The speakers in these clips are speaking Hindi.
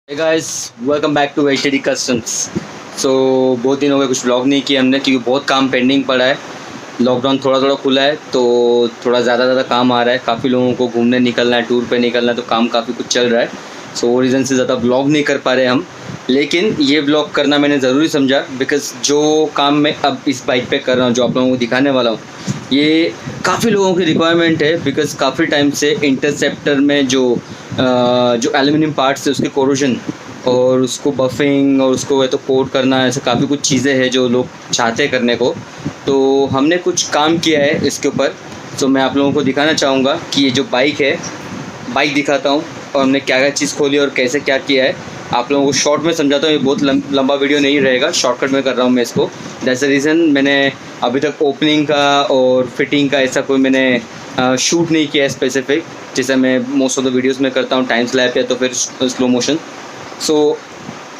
Hey guys, welcome back to HTD Customs. So बहुत दिन हो गए कुछ ब्लॉग नहीं किया हमने क्योंकि बहुत काम पेंडिंग पड़ा है। लॉकडाउन थोड़ा थोड़ा खुला है तो थोड़ा ज़्यादा काम आ रहा है। काफ़ी लोगों को घूमने निकलना है, टूर पे निकलना है, तो काम काफ़ी कुछ चल रहा है। सो वो रीज़न से ज़्यादा ब्लॉग नहीं कर पा रहे हम। लेकिन ये ब्लॉग करना मैंने ज़रूरी समझा बिकॉज़ जो काम मैं अब इस बाइक पे कर रहा हूँ, जो आप लोगों को दिखाने वाला हूँ, ये काफ़ी लोगों की रिक्वायरमेंट है। बिकॉज़ काफ़ी टाइम से इंटरसेप्टर में जो एल्यूमिनियम पार्ट्स है उसके कोरोजन और उसको बफिंग और उसको तो कोट करना, ऐसे काफ़ी कुछ चीज़ें हैं जो लोग चाहते हैं करने को। तो हमने कुछ काम किया है इसके ऊपर। तो मैं आप लोगों को दिखाना चाहूँगा कि ये जो बाइक है, बाइक दिखाता हूँ और हमने क्या क्या चीज़ खोली और कैसे क्या किया है। आप लोगों को शॉर्ट में समझाता हूँ। ये बहुत लंबा वीडियो नहीं रहेगा, शॉर्टकट में कर रहा हूँ मैं इसको। दैट्स द रीज़न मैंने अभी तक ओपनिंग का और फिटिंग का ऐसा कोई मैंने शूट नहीं किया है स्पेसिफिक, जैसे मैं मोस्ट ऑफ द वीडियोस में करता हूँ टाइम स्लैप या तो फिर slow motion. So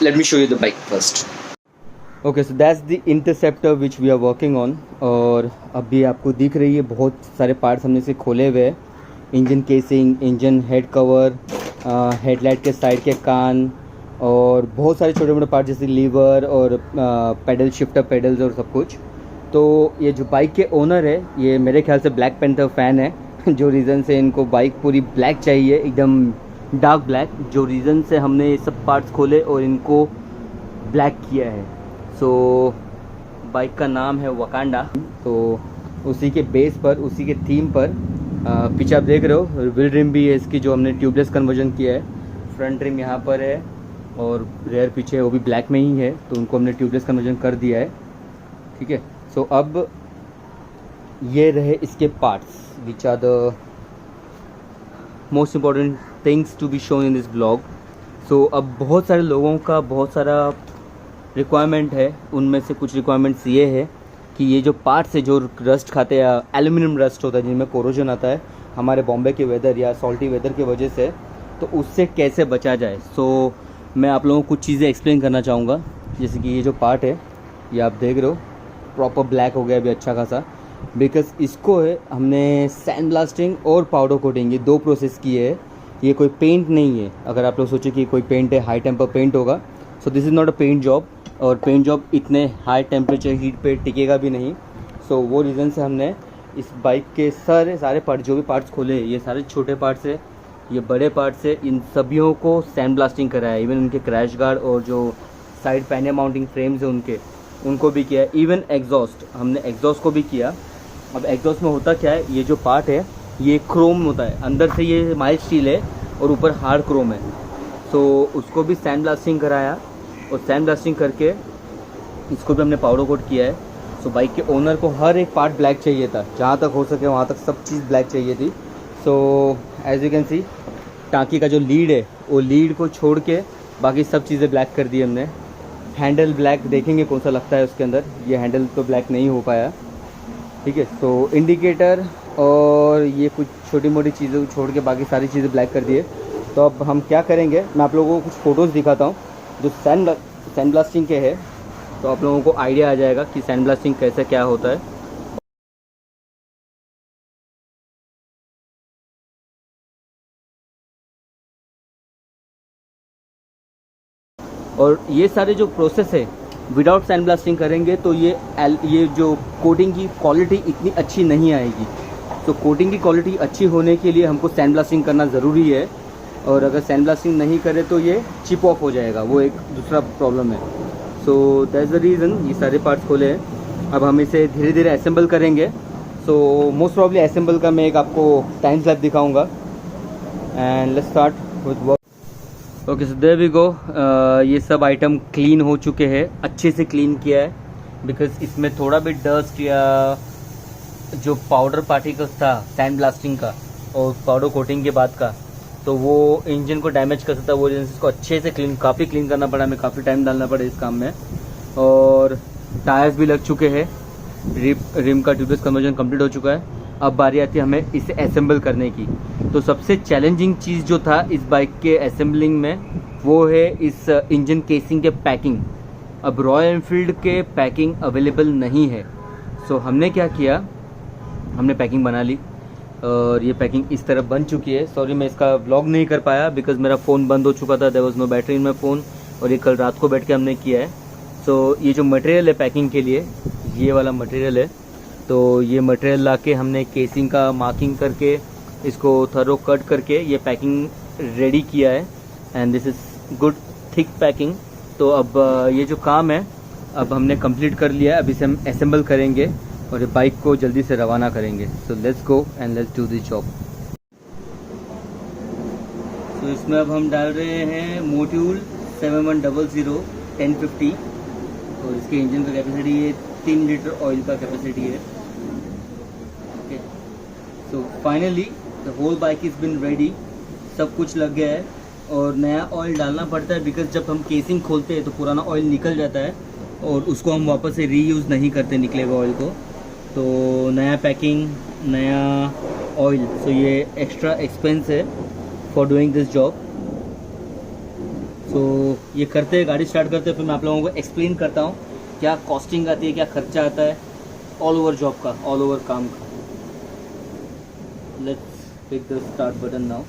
let me show you the bike first. Okay, so that's the Interceptor which we are working on. और अभी आपको दिख रही है बहुत सारे पार्ट्स हमने इसे खोले हुए हैं। Engine casing, engine head cover, headlight के साइड के कान और बहुत सारे छोटे मोटे पार्ट जैसे लीवर और पेडल, शिफ्टर पेडल्स और सब कुछ। तो ये जो बाइक के ओनर है ये मेरे ख्याल से ब्लैक पैंथर फ़ैन है जो रीज़न से इनको बाइक पूरी ब्लैक चाहिए, एकदम डार्क ब्लैक, जो रीज़न से हमने ये सब पार्ट्स खोले और इनको ब्लैक किया है। सो बाइक का नाम है वकांडा। तो उसी के बेस पर, उसी के थीम पर पीछे आप देख रहे हो व्हील रिम भी है इसकी, जो हमने ट्यूबलेस कन्वर्जन किया है। फ्रंट रिम यहाँ पर है और रेयर पीछे वो भी ब्लैक में ही है, तो उनको हमने ट्यूबलेस कन्वर्जन कर दिया है। ठीक है, सो अब ये रहे इसके parts which are the most important things to be shown in this blog. So अब बहुत सारे लोगों का बहुत सारा रिक्वायरमेंट है। उनमें से कुछ रिक्वायरमेंट्स ये है कि ये जो पार्ट्स है जो रस्ट खाते हैं, एल्यूमिनियम रस्ट होता है जिनमें कोरोजन आता है हमारे बॉम्बे के वेदर या सॉल्टी वेदर की वजह से, तो उससे कैसे बचा जाए। सो मैं आप लोगों को कुछ चीज़ें एक्सप्लेन करना चाहूँगा। जैसे कि ये जो पार्ट है ये आप देख रहे हो प्रॉपर ब्लैक हो गया अभी अच्छा खासा, बिकॉज इसको है हमने सैंड ब्लास्टिंग और पाउडर कोटिंग, ये दो प्रोसेस किए है। ये कोई पेंट नहीं है। अगर आप लोग सोचे कि कोई पेंट है, हाई टेम्पर पेंट होगा, so this is not a paint job. और पेंट जॉब इतने हाई टेम्परेचर हीट पे टिकेगा भी नहीं। सो वो रीज़न से हमने इस बाइक के सारे पार्ट, जो भी पार्ट्स खोले, ये सारे छोटे पार्ट्स है, ये बड़े पार्ट्स है, इन सभियों को सैंड ब्लास्टिंग कराया है। इवन उनके क्रैश गार्ड और जो साइड पैनल माउंटिंग फ्रेम्स है उनको भी किया है। इवन एग्जॉस्ट, हमने एग्जॉस्ट को भी किया। अब एग्जॉस्ट में होता क्या है, ये जो पार्ट है ये क्रोम होता है, अंदर से ये माइल्ड स्टील है और ऊपर हार्ड क्रोम है। सो उसको भी सैंड ब्लास्टिंग कराया और सैंड ब्लास्टिंग करके इसको भी हमने पाउडर कोट किया है। सो बाइक के ओनर को हर एक पार्ट ब्लैक चाहिए था, जहाँ तक हो सके वहाँ तक सब चीज़ ब्लैक चाहिए थी। So as you can see टाँकी का जो लीड है वो लीड को छोड़ के बाकी सब चीज़ें ब्लैक कर दी हमने। हैंडल ब्लैक, देखेंगे कौन सा लगता है उसके अंदर। ये हैंडल तो ब्लैक नहीं हो पाया। ठीक है, सो इंडिकेटर और ये कुछ छोटी मोटी चीज़ों को छोड़ के बाकी सारी चीज़ें ब्लैक कर दिए। तो अब हम क्या करेंगे, मैं आप लोगों को कुछ फ़ोटोज़ दिखाता हूँ जो सैंड ब्लास्टिंग के है, तो आप लोगों को आइडिया आ जाएगा कि सैंड ब्लास्टिंग कैसे क्या होता है। और ये सारे जो प्रोसेस है विदाउट सैंड ब्लास्टिंग करेंगे तो ये जो कोटिंग की क्वालिटी इतनी अच्छी नहीं आएगी। तो कोटिंग की क्वालिटी अच्छी होने के लिए हमको सैंड ब्लास्टिंग करना ज़रूरी है, और अगर सैंड ब्लास्टिंग नहीं करे तो ये चिप ऑफ हो जाएगा, वो एक दूसरा प्रॉब्लम है। सो दैट्स द रीज़न ये सारे पार्ट्स खोले हैं। अब हम इसे धीरे धीरे असेंबल करेंगे। सो मोस्ट प्रॉब्ली असेंबल का मैं एक आपको टाइम स्लैप दिखाऊंगा। And let's start with work. Okay, so there we go. ये सब आइटम क्लीन हो चुके हैं, अच्छे से क्लीन किया है, बिकॉज इसमें थोड़ा भी डस्ट या जो पाउडर पार्टिकल्स था सैंड ब्लास्टिंग का और पाउडर कोटिंग के बाद का, तो वो इंजन को डैमेज कर सकता है। वो इसको अच्छे से काफ़ी क्लीन करना पड़ा, हमें काफ़ी टाइम डालना पड़ा इस काम में। और टायर्स भी लग चुके हैं, रिम का ट्यूबलेस कन्वर्जन कंप्लीट हो चुका है। अब बारी आती है हमें इसे असेंबल करने की। तो सबसे चैलेंजिंग चीज़ जो था इस बाइक के असेंबलिंग में वो है इस इंजन केसिंग के पैकिंग। अब रॉयल एनफील्ड के पैकिंग अवेलेबल नहीं है। सो हमने क्या किया, हमने पैकिंग बना ली। और ये पैकिंग इस तरह बन चुकी है। सॉरी मैं इसका व्लॉग नहीं कर पाया बिकॉज़ मेरा फ़ोन बंद हो चुका था, there was no battery in my phone, और ये कल रात को बैठ के हमने किया है। सो ये जो मटेरियल है पैकिंग के लिए, ये वाला मटेरियल है। तो ये मटेरियल लाके हमने केसिंग का मार्किंग करके इसको थरो कट करके ये पैकिंग रेडी किया है, and this is good thick packing. तो अब ये जो काम है अब हमने कंप्लीट कर लिया है। अब इसे हम असेंबल करेंगे और ये बाइक को जल्दी से रवाना करेंगे। So let's go and let's do this job. तो इसमें अब हम डाल रहे हैं मोट्यूल 7100 1050, और इसके इंजन का कैपेसिटी है 3 लीटर ऑयल का कैपेसिटी है। Okay, so finally the whole bike is been ready, सब कुछ लग गया है। और नया ऑयल डालना पड़ता है बिकॉज जब हम केसिंग खोलते हैं तो पुराना ऑयल निकल जाता है और उसको हम वापस से रीयूज़ नहीं करते निकले हुए ऑयल को। तो नया पैकिंग, नया ऑयल, सो ये एक्स्ट्रा एक्सपेंस है फॉर डूइंग दिस जॉब। सो ये करते हैं, गाड़ी स्टार्ट करते हैं, फिर मैं आप लोगों को एक्सप्लेन करता हूँ क्या कॉस्टिंग आती है, क्या खर्चा आता है ऑल ओवर जॉब का, ऑल ओवर काम का। Let's take the start button now.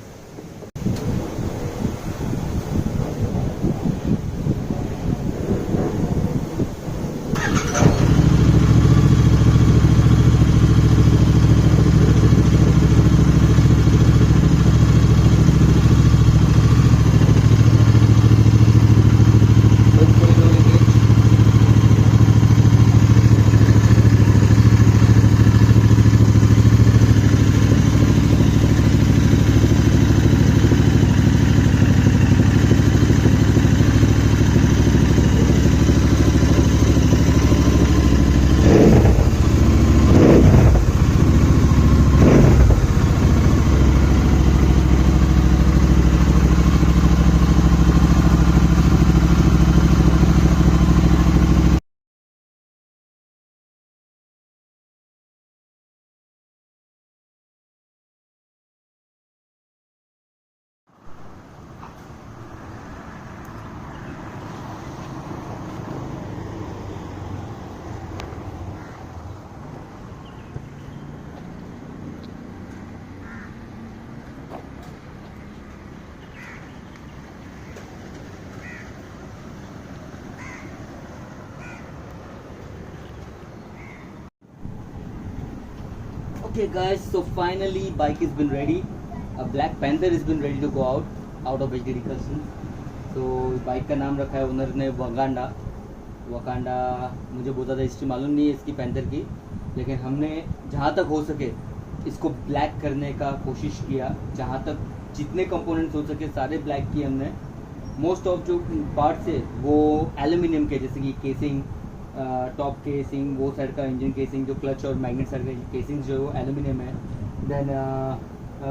Okay guys, so finally bike has been ready. A Black Panther has been ready to go out of HDD Customs. तो बाइक का नाम रखा है ओनर ने वकांडा। मुझे बहुत ज़्यादा हिस्ट्री मालूम नहीं है इसकी पैंथर की, लेकिन हमने जहाँ तक हो सके इसको ब्लैक करने का कोशिश किया। जहाँ तक जितने कंपोनेंट्स हो सके सारे ब्लैक किए हमने। मोस्ट ऑफ जो पार्ट्स है वो एल्यूमिनियम के, जैसे कि केसिंग, टॉप केसिंग, वो साइड का इंजन केसिंग, जो क्लच और मैग्नेट साइड का केसिंग जो है वो एल्यूमिनियम है। देन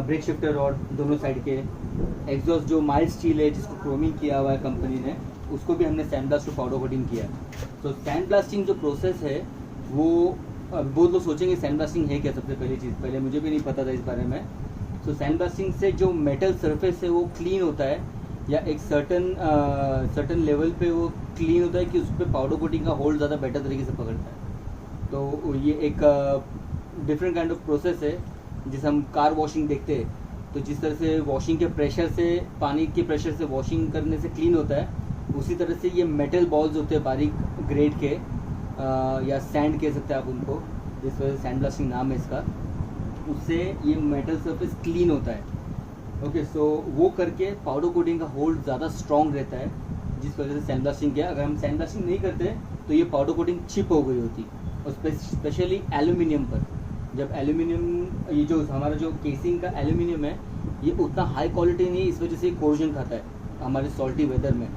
ब्रेक शिफ्टर रॉड दोनों साइड के, एग्जॉस्ट जो माइल्ड स्टील है जिसको क्रोमिंग किया हुआ है कंपनी ने, उसको भी हमने sand blast to powder coating किया। तो सैंड ब्लास्टिंग जो प्रोसेस है वो बहुत लोग सोचेंगे सैंड ब्लास्टिंग है क्या। सबसे पहली चीज़, पहले मुझे भी नहीं पता था इस बारे में। तो सैंड ब्लास्टिंग से जो मेटल सरफेस है वो क्लीन होता है, या एक सर्टन लेवल पे वो क्लीन होता है कि उस पर पाउडर कोटिंग का होल्ड ज़्यादा बेटर तरीके से पकड़ता है। तो ये एक डिफरेंट काइंड ऑफ प्रोसेस है जिसे हम कार वॉशिंग देखते हैं। तो जिस तरह से वॉशिंग के प्रेशर से, पानी के प्रेशर से वॉशिंग करने से क्लीन होता है, उसी तरह से ये मेटल बॉल्स होते हैं बारीक ग्रेड के, या सैंड कह सकते हैं आप उनको, जिस वजह से सैंड ब्लास्टिंग नाम है इसका। उससे ये मेटल सरफेस क्लीन होता है। ओके, सो वो करके पाउडर कोटिंग का होल्ड ज़्यादा स्ट्रॉन्ग रहता है, जिस वजह से सैंड ब्लास्टिंग किया। अगर हम सैंड ब्लास्टिंग नहीं करते तो ये पाउडर कोटिंग चिप हो गई होती, और स्पेशली एल्यूमिनियम पर। जब एल्यूमिनियम, ये जो हमारा जो केसिंग का एल्यूमिनियम है ये उतना हाई क्वालिटी नहीं है, इस वजह से कोरोजन खाता है हमारे सॉल्टी वेदर में।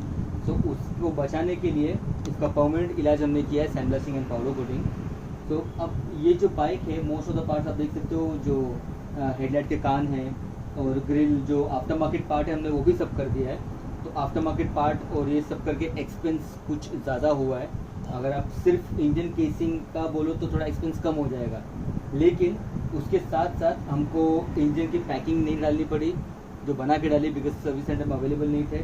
तो उसको बचाने के लिए इसका परमानेंट इलाज हमने किया है, sand blasting and powder coating. तो अब ये जो बाइक है, मोस्ट ऑफ द पार्ट्स आप देख सकते हो, जो हेडलाइट के कान हैं और ग्रिल, जो आफ्टर मार्केट पार्ट है हमने वो भी सब कर दिया है। तो आफ्टर मार्केट पार्ट और ये सब करके एक्सपेंस कुछ ज़्यादा हुआ है। अगर आप सिर्फ इंजन केसिंग का बोलो तो थोड़ा एक्सपेंस कम हो जाएगा, लेकिन उसके साथ साथ हमको इंजन की पैकिंग नहीं डालनी पड़ी, जो बना के डाली बिकॉज सर्विस सेंटर में अवेलेबल नहीं थे।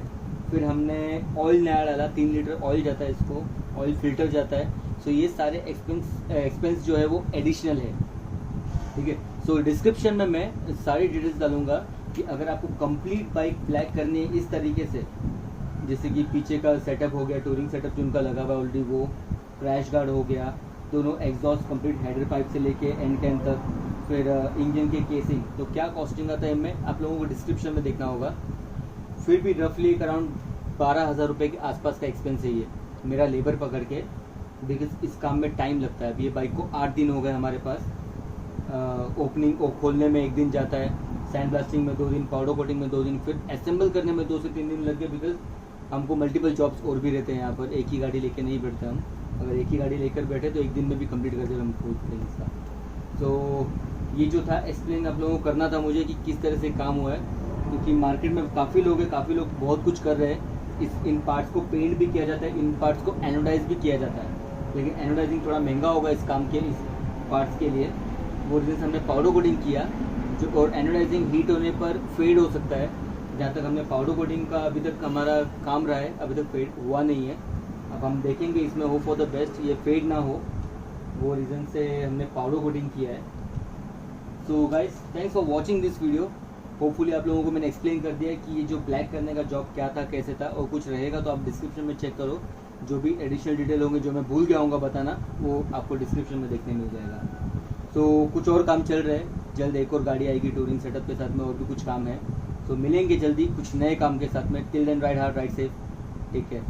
फिर हमने ऑयल नया डाला, 3 लीटर ऑयल जाता है इसको, ऑयल फिल्टर जाता है। सो ये सारे एक्सपेंस जो है वो एडिशनल है, ठीक है। सो डिस्क्रिप्शन में मैं सारी डिटेल्स डालूंगा कि अगर आपको कंप्लीट बाइक ब्लैक करनी है इस तरीके से, जैसे कि पीछे का सेटअप हो गया, टूरिंग सेटअप जो उनका लगा हुआ है ऑलरेडी, वो क्रैश गार्ड हो गया, दोनों एग्जॉस्ट कंप्लीट हेडर पाइप से लेके एंड कैन तक, फिर इंजन के केसिंग, तो क्या कॉस्टिंग आता है इनमें आप लोगों को डिस्क्रिप्शन में देखना होगा। फिर भी रफली एक अराउंड 12,000 रुपये के आसपास का एक्सपेंस है ये मेरा लेबर पकड़ के, बिकॉज इस काम में टाइम लगता है। अभी ये बाइक को 8 दिन हो गए हमारे पास, ओपनिंग खोलने में 1 दिन जाता है, सैंड ब्लास्टिंग में 2 दिन, पाउडर कोटिंग में 2 दिन, फिर असेंबल करने में 2 से 3 दिन लग गए, बिकॉज हमको मल्टीपल जॉब्स और भी रहते हैं यहाँ पर, एक ही गाड़ी लेके नहीं बैठते हम। अगर एक ही गाड़ी लेकर बैठे तो 1 दिन में भी कंप्लीट कर दे हम खुद के हिस्सा। तो ये जो था एक्सप्लेन आप लोगों को करना था मुझे कि किस तरह से काम हुआ है, क्योंकि मार्केट में काफ़ी लोग हैं, काफ़ी लोग बहुत कुछ कर रहे हैं। इन पार्ट्स को पेंट भी किया जाता है, इन पार्ट्स को एनोडाइज भी किया जाता है, लेकिन एनोडाइजिंग थोड़ा महंगा होगा इस काम के, इस पार्ट्स के लिए। वो रीजन हमने पाउडर कोटिंग किया, जो और एनोडाइजिंग हीट होने पर फेड हो सकता है। जहाँ तक हमने पाउडर कोटिंग का अभी तक हमारा काम रहा है, अभी तक फेड हुआ नहीं है। अब हम देखेंगे इसमें, होप फॉर द बेस्ट ये फेड ना हो, वो रीज़न से हमने पाउडर कोटिंग किया है। So guys, thanks for watching this video. Hopefully आप लोगों को मैंने एक्सप्लेन कर दिया कि ये जो ब्लैक करने का जॉब क्या था, कैसे था, और कुछ रहेगा तो आप डिस्क्रिप्शन में चेक करो। जो भी एडिशनल डिटेल होंगे जो मैं भूल गया हूँगा बताना, वो आपको डिस्क्रिप्शन में देखने मिल जाएगा। तो कुछ और काम चल रहा है, जल्द एक और गाड़ी आएगी टूरिंग सेटअप के साथ में, और भी कुछ काम है। तो मिलेंगे जल्दी कुछ नए काम के साथ में। Till then ride hard, ride safe, take care.